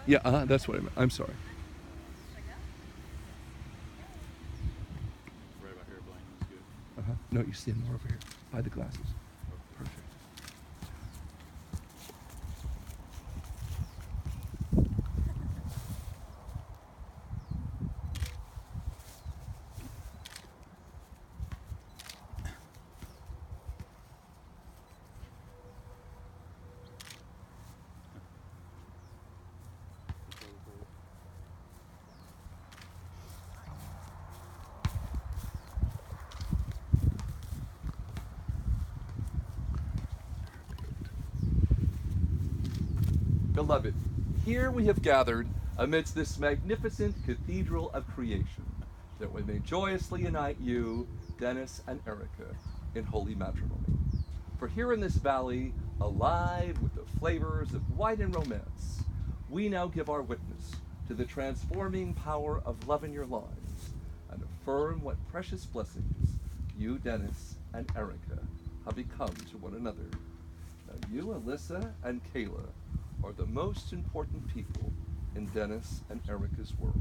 Yeah, that's what I meant. I'm sorry. Right about here, Blaine. That's good. No, you stand more over here by the glasses. Okay. Perfect. That's over for you. Beloved, here we have gathered amidst this magnificent cathedral of creation that we may joyously unite you, Dennis and Erika, in holy matrimony. For here in this valley, alive with the flavors of wine and romance, we now give our witness to the transforming power of love in your lives and affirm what precious blessings you, Dennis, and Erika have become to one another. Now, you, Alyssa, and Kayla are the most important people in Dennis and Erika's world.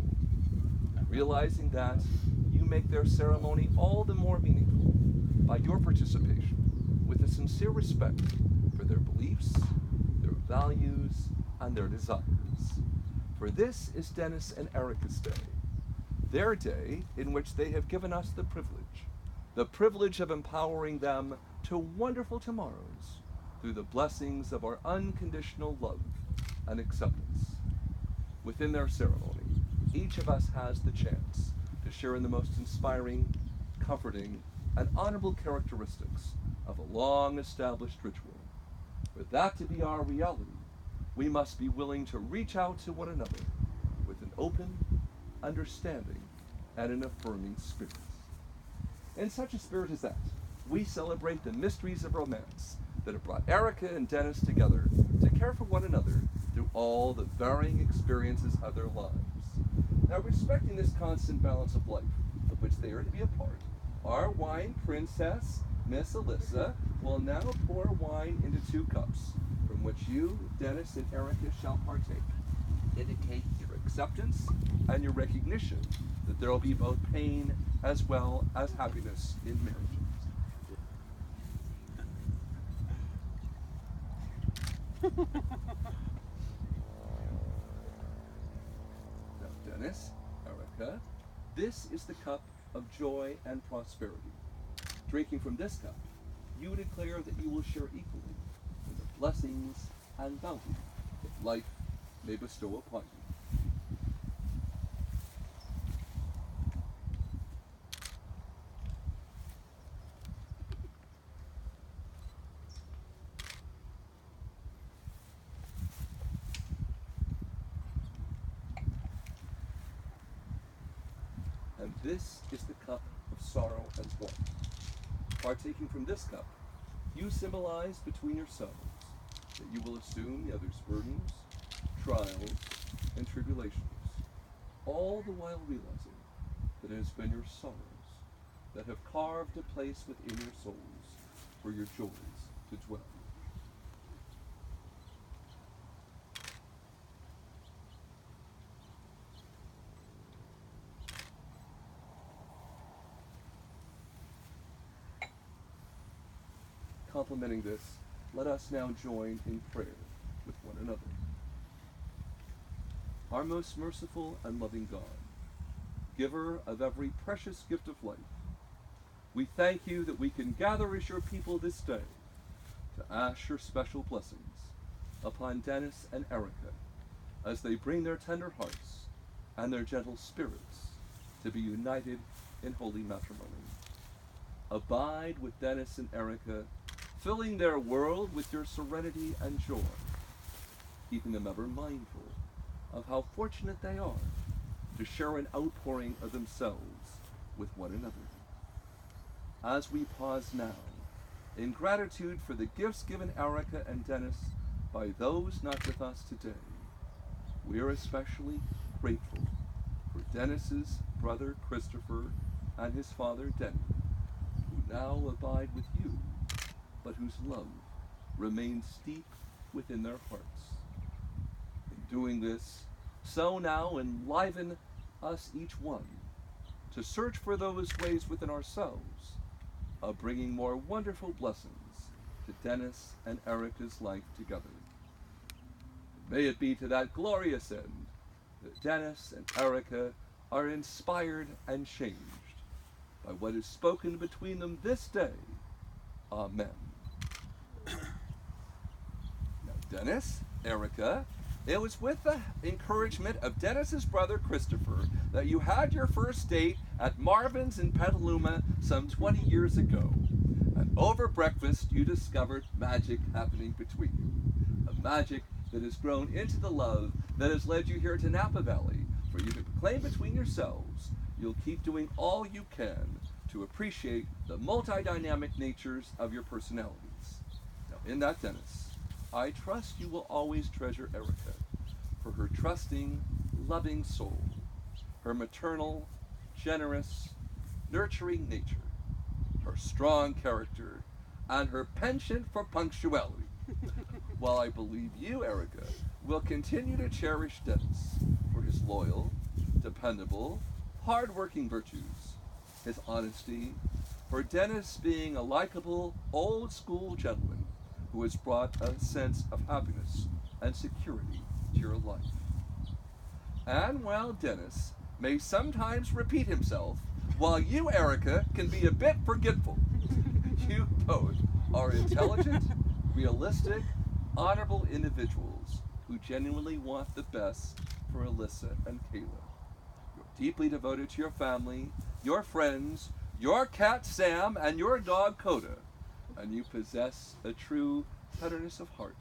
And realizing that, you make their ceremony all the more meaningful by your participation with a sincere respect for their beliefs, their values, and their desires. For this is Dennis and Erika's day, their day in which they have given us the privilege of empowering them to wonderful tomorrows through the blessings of our unconditional love and acceptance. Within their ceremony, each of us has the chance to share in the most inspiring, comforting, and honorable characteristics of a long established ritual. For that to be our reality, we must be willing to reach out to one another with an open, understanding, and an affirming spirit. In such a spirit as that, we celebrate the mysteries of romance that have brought Erika and Dennis together to care for one another through all the varying experiences of their lives. Now, respecting this constant balance of life, of which they are to be a part, our wine princess, Miss Alyssa, will now pour wine into 2 cups, from which you, Dennis, and Erika shall partake. Indicate your acceptance and your recognition that there will be both pain as well as happiness in marriages. Now, Dennis, Erika, this is the cup of joy and prosperity. Drinking from this cup, you declare that you will share equally in the blessings and bounty that life may bestow upon you. And this is the cup of sorrow and woe. Partaking from this cup, you symbolize between yourselves that you will assume the other's burdens, trials, and tribulations, all the while realizing that it has been your sorrows that have carved a place within your souls for your joys to dwell. Complementing this, let us now join in prayer with one another. Our most merciful and loving God, giver of every precious gift of life, we thank you that we can gather as your people this day to ask your special blessings upon Dennis and Erika as they bring their tender hearts and their gentle spirits to be united in holy matrimony. Abide with Dennis and Erika, filling their world with your serenity and joy, keeping them ever mindful of how fortunate they are to share an outpouring of themselves with one another. As we pause now, in gratitude for the gifts given Erika and Dennis by those not with us today, we are especially grateful for Dennis's brother Christopher and his father Denny, who now abide with you, but whose love remains deep within their hearts. In doing this, So now enliven us each one to search for those ways within ourselves of bringing more wonderful blessings to Dennis and Erika's life together. May it be to that glorious end that Dennis and Erika are inspired and changed by what is spoken between them this day. Amen. Now, Dennis, Erika, it was with the encouragement of Dennis's brother Christopher that you had your first date at Marvin's in Petaluma some 20 years ago. And over breakfast, you discovered magic happening between you. A magic that has grown into the love that has led you here to Napa Valley, for you to proclaim between yourselves you'll keep doing all you can to appreciate the multi-dynamic natures of your personalities. Now, in that, Dennis, I trust you will always treasure Erika for her trusting, loving soul, her maternal, generous, nurturing nature, her strong character, and her penchant for punctuality. While I believe you, Erika, will continue to cherish Dennis for his loyal, dependable, hard-working virtues, his honesty, for Dennis being a likable, old-school gentleman who has brought a sense of happiness and security to your life. And while Dennis may sometimes repeat himself, while you, Erika, can be a bit forgetful, you both are intelligent, realistic, honorable individuals who genuinely want the best for Alyssa and Kayla. You're deeply devoted to your family, your friends, your cat Sam, and your dog Coda, and you possess a true tenderness of heart,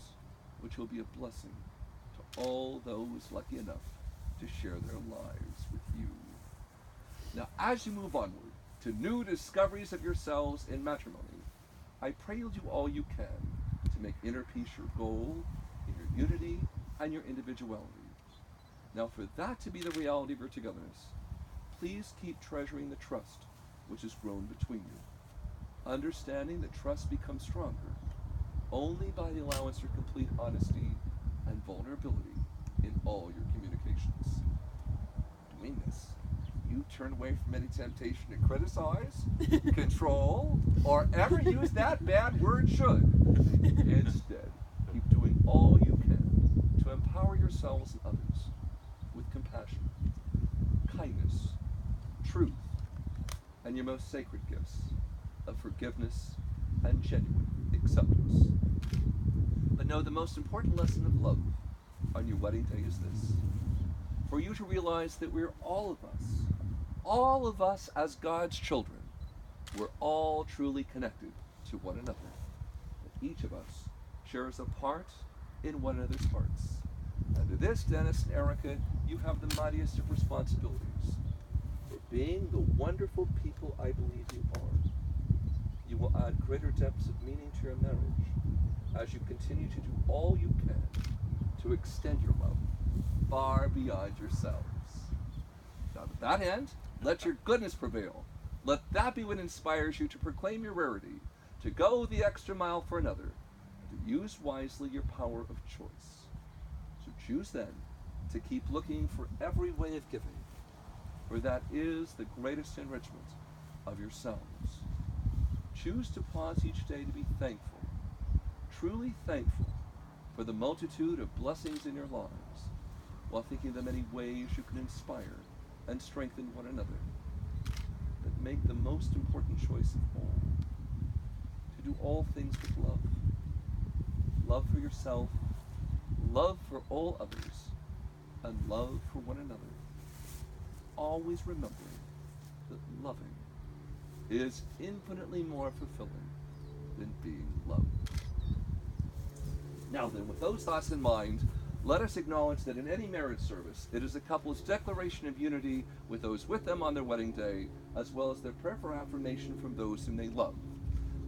which will be a blessing to all those lucky enough to share their lives with you. Now, as you move onward to new discoveries of yourselves in matrimony, I pray you'll do all you can to make inner peace your goal in your unity and your individuality. Now, for that to be the reality of your togetherness, please keep treasuring the trust which has grown between you, understanding that trust becomes stronger only by the allowance for complete honesty and vulnerability in all your communications. Doing this, you turn away from any temptation to criticize, control, or ever use that bad word should. Instead, keep doing all you can to empower yourselves and others with compassion, kindness, truth, and your most sacred gifts of forgiveness and genuine acceptance. But know the most important lesson of love on your wedding day is this: for you to realize that we're all of us as God's children, we're all truly connected to one another. That each of us shares a part in one another's hearts. And to this, Dennis and Erika, you have the mightiest of responsibilities. For being the wonderful people I believe you are, you will add greater depths of meaning to your marriage as you continue to do all you can to extend your love far beyond yourselves. Now, to that end, let your goodness prevail. Let that be what inspires you to proclaim your rarity, to go the extra mile for another, and to use wisely your power of choice. So choose then to keep looking for every way of giving, for that is the greatest enrichment of yourselves. Choose to pause each day to be thankful, truly thankful, for the multitude of blessings in your lives, while thinking of the many ways you can inspire and strengthen one another. But make the most important choice of all, to do all things with love. Love for yourself, love for all others, and love for one another. Always remembering that loving is infinitely more fulfilling than being loved. Now then, with those thoughts in mind, let us acknowledge that in any marriage service, it is a couple's declaration of unity with those with them on their wedding day, as well as their prayer for affirmation from those whom they love.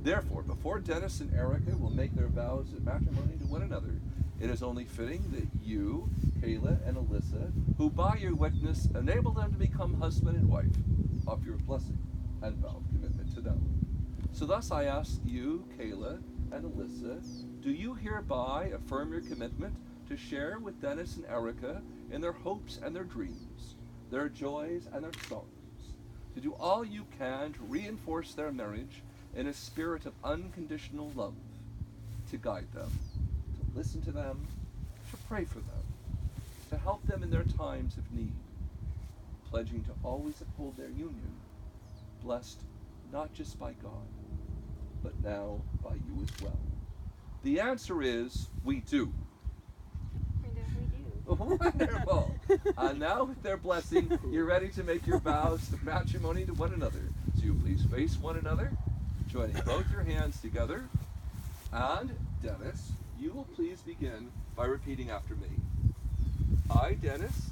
Therefore, before Dennis and Erika will make their vows of matrimony to one another, it is only fitting that you, Kayla, and Alyssa, who by your witness enable them to become husband and wife, offer your blessing and vow of commitment to them. So thus I ask you, Kayla and Alyssa, do you hereby affirm your commitment to to share with Dennis and Erika in their hopes and their dreams, their joys and their sorrows, to do all you can to reinforce their marriage in a spirit of unconditional love, to guide them, to listen to them, to pray for them, to help them in their times of need, pledging to always uphold their union, blessed not just by God, but now by you as well. The answer is, we do. We do. Wonderful. And now with their blessing, you're ready to make your vows of matrimony to one another. So you please face one another, joining both your hands together. And Dennis, you will please begin by repeating after me. I, Dennis,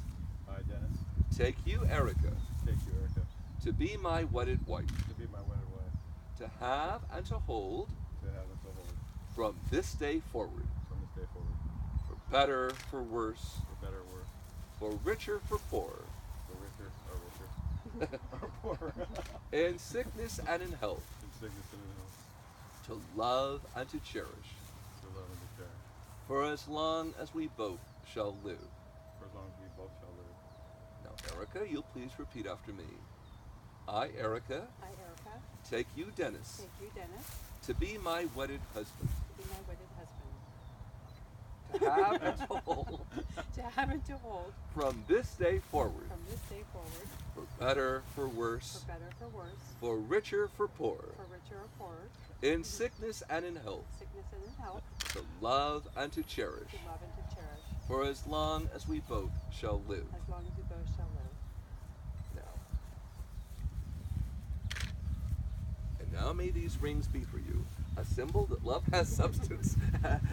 take you, Erika, to be my wedded wife, to have and to hold from this day forward, for better, for worse, for richer, for poorer, in sickness and in health, to love and to cherish, for as long as we both shall live. Now, Erika, you'll please repeat after me. I, Erika, take you, Dennis, to be my wedded husband, to have and to hold, from this day forward, for better, for worse, for richer, for poorer, in sickness and in health, to love and to cherish, for as long as we both shall live. Now may these rings be for you a symbol that love has substance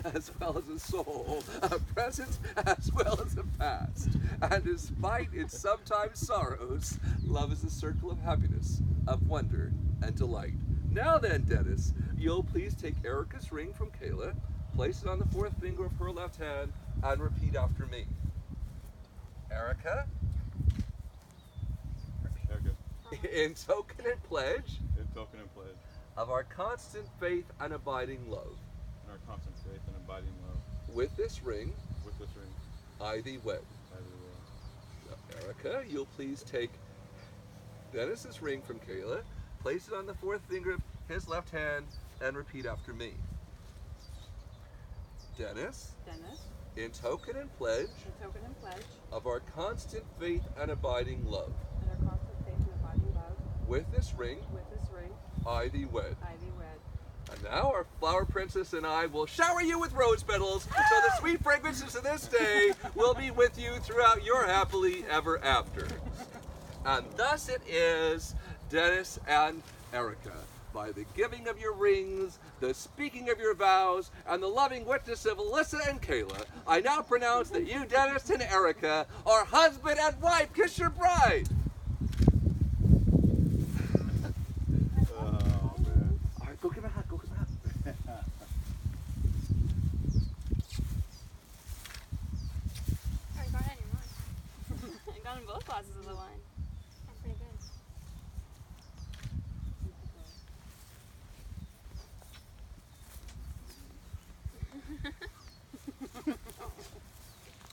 as well as a soul, a present as well as a past. And despite its sometimes sorrows, love is a circle of happiness, of wonder and delight. Now then, Dennis, you'll please take Erika's ring from Kayla, place it on the fourth finger of her left hand, and repeat after me. Erika, in token and pledge of our constant faith and abiding love, with this ring, I thee wed. Now, Erika, you'll please take Dennis's ring from Kayla, place it on the fourth finger of his left hand, and repeat after me. Dennis, in token and pledge of our constant faith and abiding love, with this ring, I thee wed. And now our flower princess and I will shower you with rose petals, so the sweet fragrances of this day will be with you throughout your happily ever after. And thus it is, Dennis and Erika, by the giving of your rings, the speaking of your vows, and the loving witness of Alyssa and Kayla, I now pronounce that you, Dennis and Erika, are husband and wife. Kiss your bride. Go give him a hug, go give him a hug. Alright, go ahead, you're mine. I got in both glasses of the wine.